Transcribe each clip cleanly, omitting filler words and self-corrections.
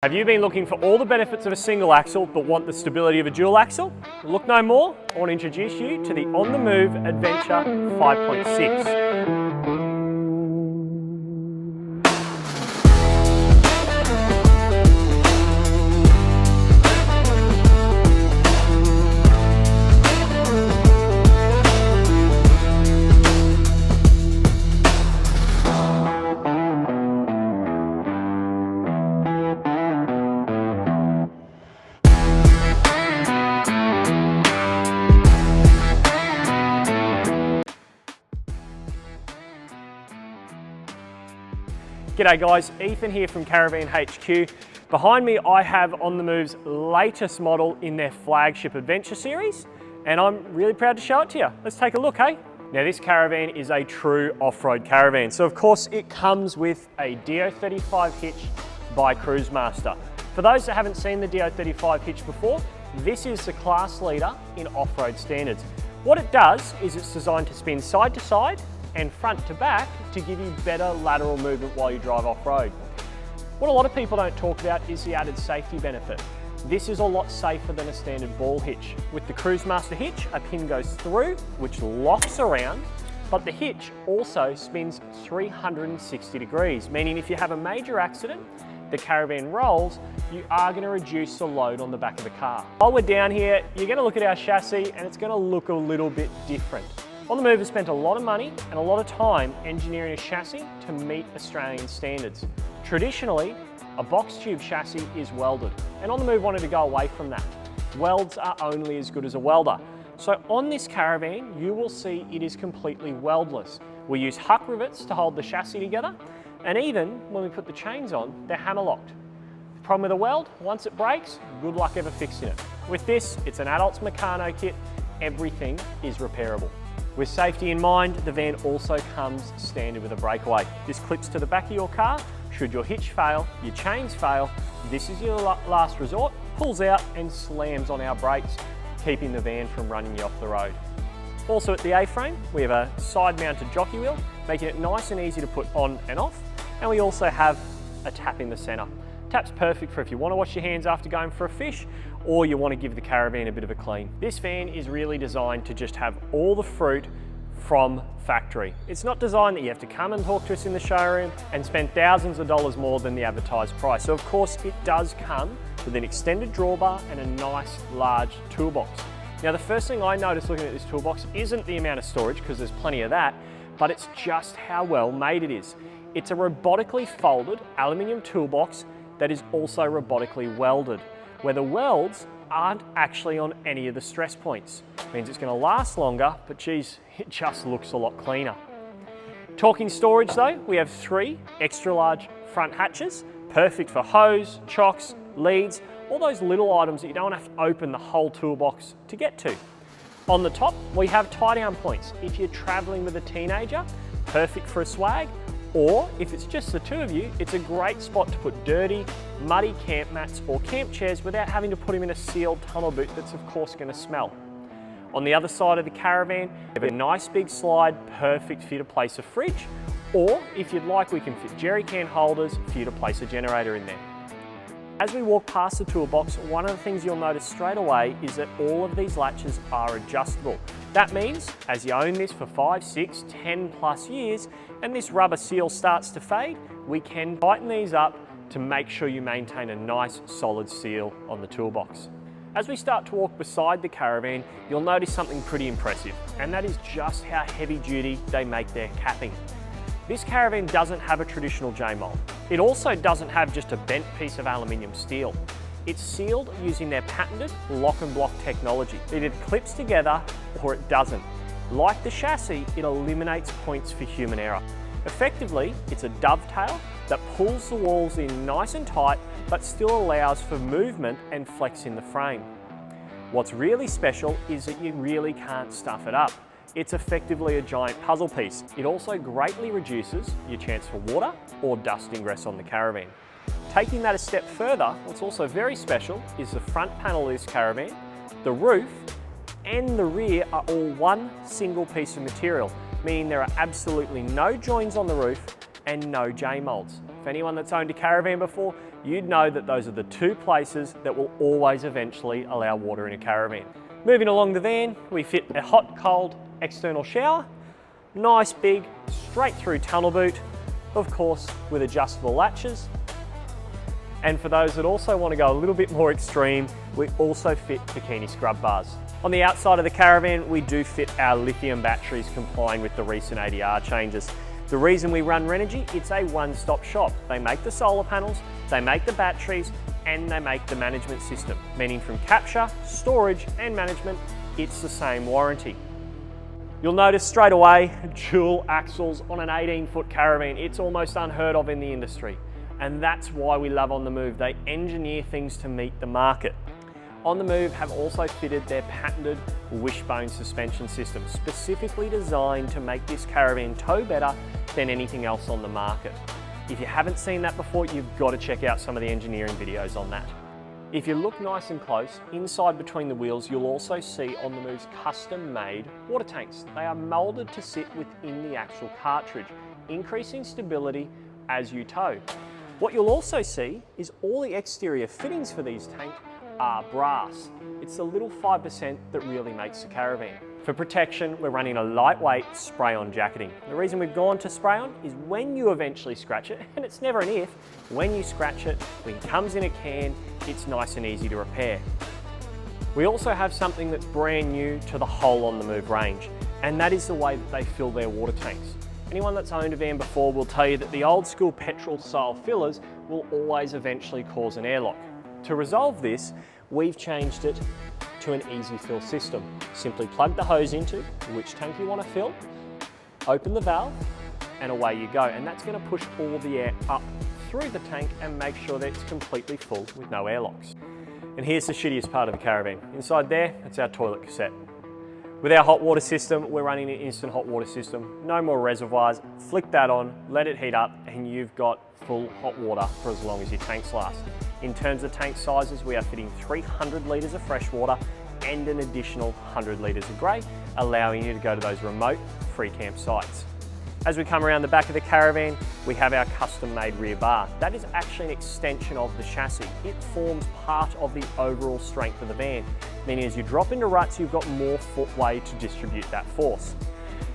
Have you been looking for all the benefits of a single axle but want the stability of a dual axle? Look no more. I want to introduce you to the On The Move Adventure 5.6. G'day guys, Ethan here from Caravan HQ. Behind me I have On The Move's latest model in their flagship adventure series, and I'm really proud to show it to you. Let's take a look, hey? Now this caravan is a true off-road caravan, so of course it comes with a DO35 hitch by Cruisemaster. For those that haven't seen the DO35 hitch before, this is the class leader in off-road standards. What it does is it's designed to spin side to side and front to back to give you better lateral movement while you drive off-road. What a lot of people don't talk about is the added safety benefit. This is a lot safer than a standard ball hitch. With the Cruisemaster hitch, a pin goes through, which locks around, but the hitch also spins 360 degrees, meaning if you have a major accident, the caravan rolls, you are going to reduce the load on the back of the car. While we're down here, you're going to look at our chassis and it's going to look a little bit different. On The Move has spent a lot of money and a lot of time engineering a chassis to meet Australian standards. Traditionally, a box tube chassis is welded, and On The Move wanted to go away from that. Welds are only as good as a welder. So on this caravan, you will see it is completely weldless. We use huck rivets to hold the chassis together, and even when we put the chains on, they're hammer locked. The problem with a weld, once it breaks, good luck ever fixing it. With this, it's an adult's Meccano kit. Everything is repairable. With safety in mind, the van also comes standard with a breakaway. This clips to the back of your car. Should your hitch fail, your chains fail, this is your last resort, pulls out and slams on our brakes, keeping the van from running you off the road. Also at the A-frame, we have a side-mounted jockey wheel, making it nice and easy to put on and off. And we also have a tap in the center. Tap's perfect for if you want to wash your hands after going for a fish, or you want to give the caravan a bit of a clean. This van is really designed to just have all the fruit from factory. It's not designed that you have to come and talk to us in the showroom and spend thousands of dollars more than the advertised price. So of course it does come with an extended drawbar and a nice large toolbox. Now the first thing I noticed looking at this toolbox isn't the amount of storage, because there's plenty of that, but it's just how well made it is. It's a robotically folded aluminium toolbox that is also robotically welded, where the welds aren't actually on any of the stress points. It means it's going to last longer, but geez, it just looks a lot cleaner. Talking storage though, we have 3 extra large front hatches, perfect for hose, chocks, leads, all those little items that you don't have to open the whole toolbox to get to. On the top, we have tie-down points. If you're traveling with a teenager, perfect for a swag, or if it's just the two of you, it's a great spot to put dirty, muddy camp mats or camp chairs without having to put them in a sealed tunnel boot that's of course going to smell. On the other side of the caravan, we have a nice big slide, perfect for you to place a fridge, or if you'd like, we can fit jerry can holders for you to place a generator in there. As we walk past the toolbox, one of the things you'll notice straight away is that all of these latches are adjustable. That means, as you own this for 5, 6, 10 plus years, and this rubber seal starts to fade, we can tighten these up to make sure you maintain a nice solid seal on the toolbox. As we start to walk beside the caravan, you'll notice something pretty impressive, and that is just how heavy duty they make their capping. This caravan doesn't have a traditional J-mold. It also doesn't have just a bent piece of aluminium steel. It's sealed using their patented lock and block technology. It either clips together or it doesn't. Like the chassis, it eliminates points for human error. Effectively, it's a dovetail that pulls the walls in nice and tight, but still allows for movement and flex in the frame. What's really special is that you really can't stuff it up. It's effectively a giant puzzle piece. It also greatly reduces your chance for water or dust ingress on the caravan. Taking that a step further, what's also very special is the front panel of this caravan, the roof, and the rear are all one single piece of material, meaning there are absolutely no joins on the roof and no J-molds. For anyone that's owned a caravan before, you'd know that those are the two places that will always eventually allow water in a caravan. Moving along the van, we fit a hot, cold external shower, nice big straight through tunnel boot, of course with adjustable latches. And for those that also want to go a little bit more extreme, we also fit bikini scrub bars. On the outside of the caravan, we do fit our lithium batteries complying with the recent ADR changes. The reason we run Renogy, it's a one-stop shop. They make the solar panels, they make the batteries, and they make the management system, meaning from capture, storage, and management, it's the same warranty. You'll notice straight away, dual axles on an 18-foot caravan. It's almost unheard of in the industry. And that's why we love On The Move. They engineer things to meet the market. On The Move have also fitted their patented wishbone suspension system, specifically designed to make this caravan tow better than anything else on the market. If you haven't seen that before, you've got to check out some of the engineering videos on that. If you look nice and close, inside between the wheels, you'll also see On The Move's custom-made water tanks. They are molded to sit within the actual cartridge, increasing stability as you tow. What you'll also see is all the exterior fittings for these tanks are brass. It's the little 5% that really makes the caravan. For protection, we're running a lightweight spray-on jacketing. The reason we've gone to spray-on is when you eventually scratch it, and it's never an if, when you scratch it, when it comes in a can, it's nice and easy to repair. We also have something that's brand new to the whole On The Move range, and that is the way that they fill their water tanks. Anyone that's owned a van before will tell you that the old school petrol style fillers will always eventually cause an airlock. To resolve this, we've changed it to an easy fill system. Simply plug the hose into which tank you want to fill, open the valve, and away you go. And that's going to push all the air up through the tank and make sure that it's completely full with no airlocks. And here's the shittiest part of the caravan. Inside there, it's our toilet cassette. With our hot water system, we're running an instant hot water system. No more reservoirs. Flick that on, let it heat up, and you've got full hot water for as long as your tanks last. In terms of tank sizes, we are fitting 300 litres of fresh water and an additional 100 litres of grey, allowing you to go to those remote free camp sites. As we come around the back of the caravan, we have our custom-made rear bar. That is actually an extension of the chassis. It forms part of the overall strength of the van, meaning as you drop into ruts, you've got more footway to distribute that force.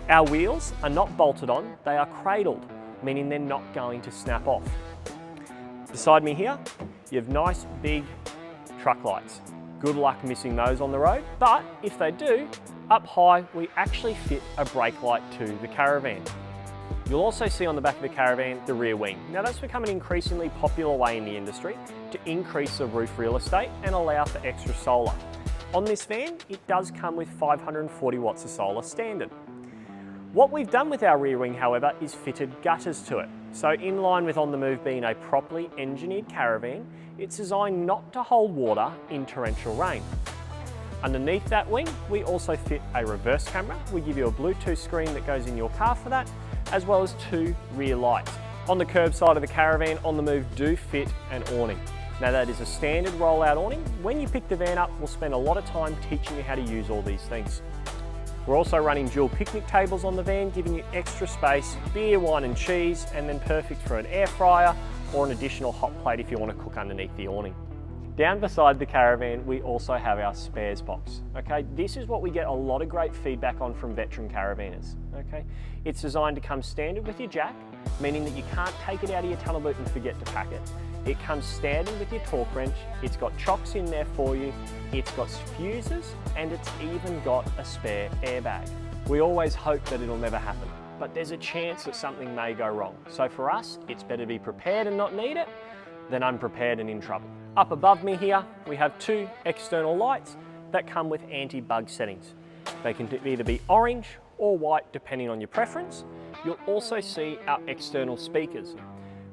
Our wheels are not bolted on, they are cradled, meaning they're not going to snap off. Beside me here, you have nice big truck lights. Good luck missing those on the road, but if they do, up high, we actually fit a brake light to the caravan. You'll also see on the back of the caravan the rear wing. Now that's become an increasingly popular way in the industry to increase the roof real estate and allow for extra solar. On this van, it does come with 540 watts of solar standard. What we've done with our rear wing, however, is fitted gutters to it. So in line with On The Move being a properly engineered caravan, it's designed not to hold water in torrential rain. Underneath that wing, we also fit a reverse camera. We give you a Bluetooth screen that goes in your car for that, as well as 2 rear lights. On the curb side of the caravan, On The Move do fit an awning. Now that is a standard rollout awning. When you pick the van up, we'll spend a lot of time teaching you how to use all these things. We're also running dual picnic tables on the van, giving you extra space, beer, wine and cheese, and then perfect for an air fryer or an additional hot plate if you want to cook underneath the awning. Down beside the caravan, we also have our spares box. Okay, this is what we get a lot of great feedback on from veteran caravanners. Okay, it's designed to come standard with your jack, meaning that you can't take it out of your tunnel boot and forget to pack it. It comes standard with your torque wrench, it's got chocks in there for you, it's got fuses, and it's even got a spare airbag. We always hope that it'll never happen, but there's a chance that something may go wrong. So for us, it's better to be prepared and not need it than unprepared and in trouble. Up above me here, we have 2 external lights that come with anti-bug settings. They can either be orange or white depending on your preference. You'll also see our external speakers.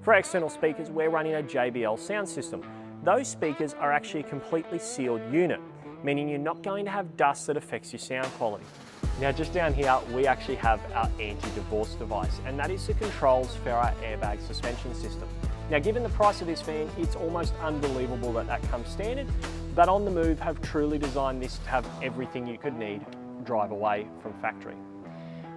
For our external speakers, we're running a JBL sound system. Those speakers are actually a completely sealed unit, meaning you're not going to have dust that affects your sound quality. Now just down here, we actually have our anti-divorce device, and that is the controls for our airbag suspension system. Now given the price of this van, it's almost unbelievable that that comes standard, but On The Move have truly designed this to have everything you could need drive away from factory.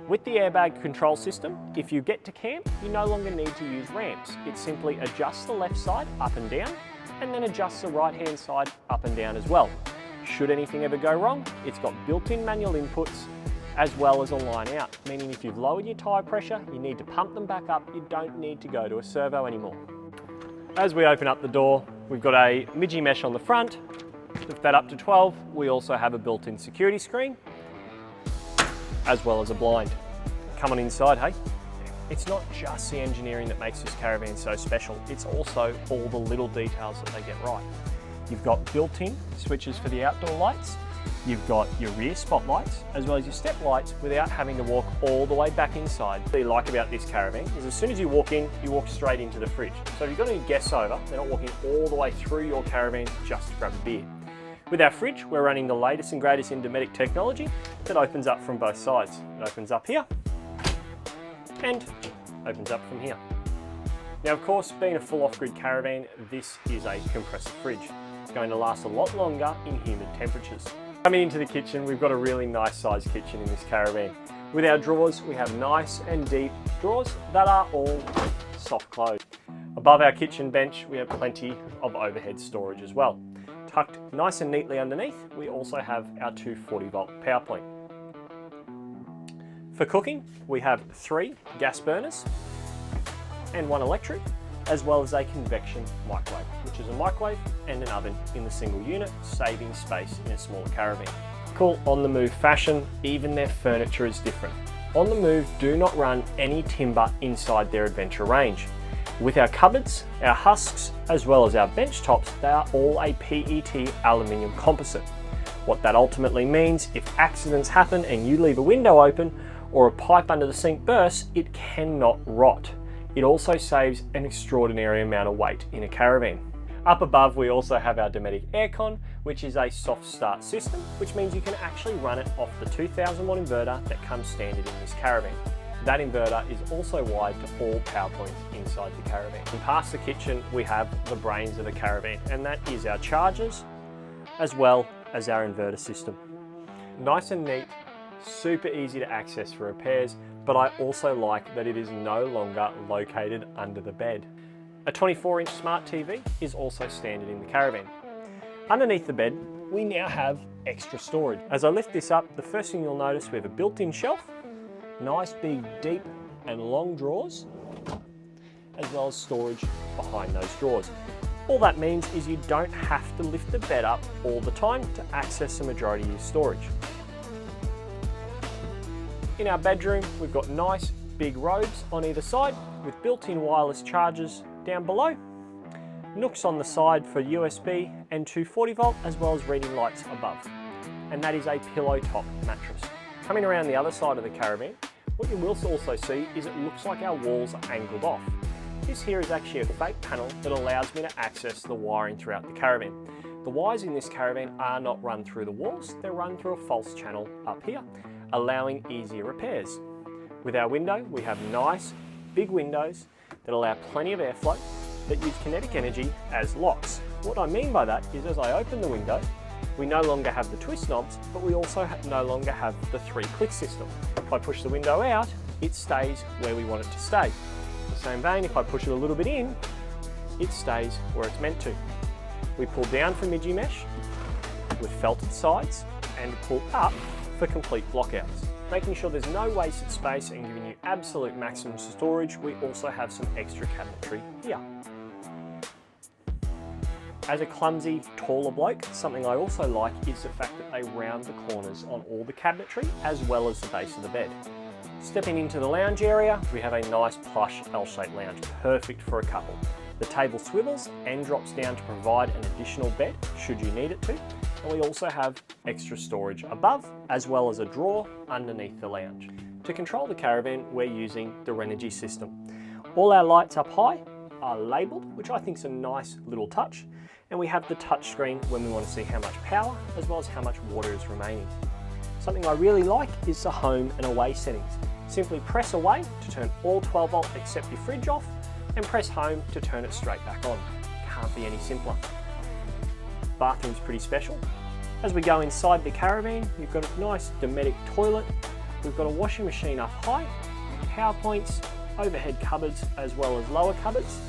With the airbag control system, if you get to camp, you no longer need to use ramps. It simply adjusts the left side up and down, and then adjusts the right hand side up and down as well. Should anything ever go wrong, it's got built-in manual inputs as well as a line out, meaning if you've lowered your tyre pressure, you need to pump them back up, you don't need to go to a servo anymore. As we open up the door, we've got a midgie mesh on the front. Lift that up to 12, we also have a built-in security screen, as well as a blind. Come on inside, hey? It's not just the engineering that makes this Caravan so special, it's also all the little details that they get right. You've got built-in switches for the outdoor lights, you've got your rear spotlights, as well as your step lights without having to walk all the way back inside. What I like about this Caravan is as soon as you walk in, you walk straight into the fridge. So if you've got any guests over, they're not walking all the way through your Caravan just to grab a beer. With our fridge, we're running the latest and greatest in Dometic technology that opens up from both sides. It opens up here and opens up from here. Now, of course, being a full off-grid Caravan, this is a compressor fridge. It's going to last a lot longer in humid temperatures. Coming into the kitchen, we've got a really nice sized kitchen in this Caravan. With our drawers, we have nice and deep drawers that are all soft close. Above our kitchen bench, we have plenty of overhead storage as well. Tucked nice and neatly underneath, we also have our 240-volt power point. For cooking, we have 3 gas burners and 1 electric, as well as a convection microwave, which is a microwave and an oven in the single unit, saving space in a smaller Caravan. Cool on-the-move fashion, even their furniture is different. On the Move do not run any timber inside their adventure range. With our cupboards, our husks, as well as our bench tops, they are all a PET aluminium composite. What that ultimately means, if accidents happen and you leave a window open or a pipe under the sink bursts, it cannot rot. It also saves an extraordinary amount of weight in a Caravan. Up above, we also have our Dometic aircon, which is a soft start system, which means you can actually run it off the 2000 watt inverter that comes standard in this Caravan. That inverter is also wired to all power points inside the Caravan. And past the kitchen, we have the brains of the Caravan, and that is our chargers, as well as our inverter system. Nice and neat, super easy to access for repairs, but I also like that it is no longer located under the bed. A 24-inch smart TV is also standard in the Caravan. Underneath the bed, we now have extra storage. As I lift this up, the first thing you'll notice, we have a built-in shelf, nice big deep and long drawers, as well as storage behind those drawers. All that means is you don't have to lift the bed up all the time to access the majority of your storage. In our bedroom, we've got nice big robes on either side with built-in wireless chargers down below, nooks on the side for USB and 240 volt, as well as reading lights above. And that is a pillow top mattress. Coming around the other side of the Caravan, what you will also see is it looks like our walls are angled off. This here is actually a fake panel that allows me to access the wiring throughout the Caravan. The wires in this Caravan are not run through the walls, they're run through a false channel up here, allowing easier repairs. With our window, we have nice big windows that allow plenty of airflow that use kinetic energy as locks. What I mean by that is as I open the window, we no longer have the twist knobs, but we also no longer have the 3-click system. If I push the window out, it stays where we want it to stay. In the same vein, if I push it a little bit in, it stays where it's meant to. We pull down for midgie mesh with felted sides and pull up for complete blockouts. Making sure there's no wasted space and giving you absolute maximum storage, we also have some extra cabinetry here. As a clumsy, taller bloke, something I also like is the fact that they round the corners on all the cabinetry as well as the base of the bed. Stepping into the lounge area, we have a nice plush L-shaped lounge, perfect for a couple. The table swivels and drops down to provide an additional bed should you need it to. And we also have extra storage above, as well as a drawer underneath the lounge. To control the Caravan, we're using the Renogy system. All our lights up high are labelled, which I think is a nice little touch. And we have the touch screen when we want to see how much power, as well as how much water is remaining. Something I really like is the home and away settings. Simply press away to turn all 12 volt except your fridge off, and press home to turn it straight back on. Can't be any simpler. Bathroom's pretty special. As we go inside the Caravan, you've got a nice Dometic toilet, We've got a washing machine up high, power points, overhead cupboards as well as lower cupboards.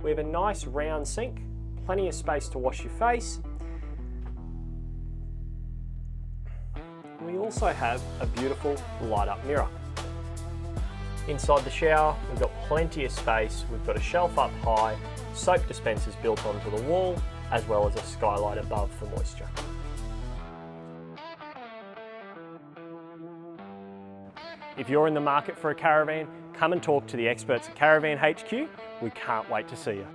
We have a nice round sink, plenty of space to wash your face. We also have a beautiful light-up mirror. Inside the shower, we've got plenty of space. We've got a shelf up high, soap dispensers built onto the wall, as well as a skylight above for moisture. If you're in the market for a caravan, come and talk to the experts at Caravan HQ. We can't wait to see you.